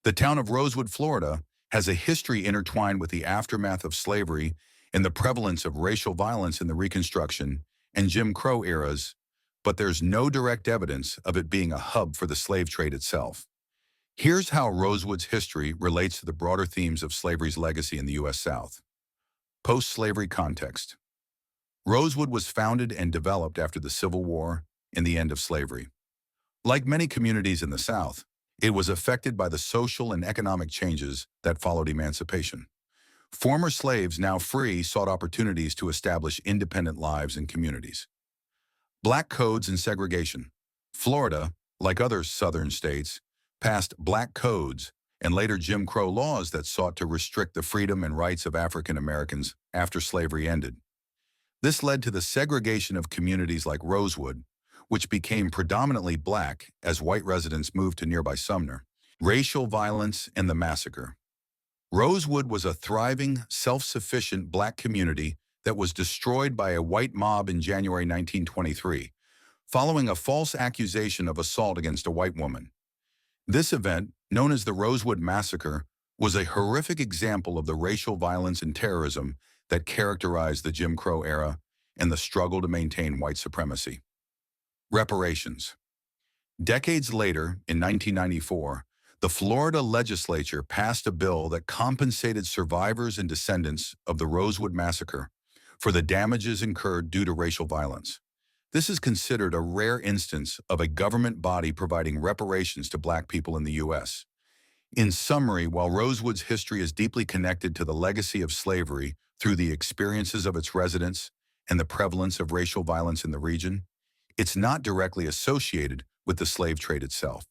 The town of Rosewood, Florida, has a history intertwined with the aftermath of slavery and the prevalence of racial violence in the Reconstruction and Jim Crow eras, but there's no direct evidence of it being a hub for the slave trade itself. Here's how Rosewood's history relates to the broader themes of slavery's legacy in the U.S. South. Post-slavery context. Rosewood was founded and developed after the Civil War and the end of slavery. Like many communities in the South, it was affected by the social and economic changes that followed emancipation. Former slaves, now free, sought opportunities to establish independent lives and communities. Black codes and segregation. Florida, like other southern states, passed black codes and later Jim Crow laws that sought to restrict the freedom and rights of African Americans after slavery ended. This led to the segregation of communities like Rosewood, which became predominantly black as white residents moved to nearby Sumner. Racial violence and the massacre. Rosewood was a thriving, self-sufficient black community that was destroyed by a white mob in January 1923, following a false accusation of assault against a white woman. This event, known as the Rosewood Massacre, was a horrific example of the racial violence and terrorism that characterized the Jim Crow era and the struggle to maintain white supremacy. Reparations. Decades later, in 1994, the Florida legislature passed a bill that compensated survivors and descendants of the Rosewood Massacre for the damages incurred due to racial violence. This is considered a rare instance of a government body providing reparations to black people in the U.S. In summary, while Rosewood's history is deeply connected to the legacy of slavery through the experiences of its residents and the prevalence of racial violence in the region, it's not directly associated with the slave trade itself.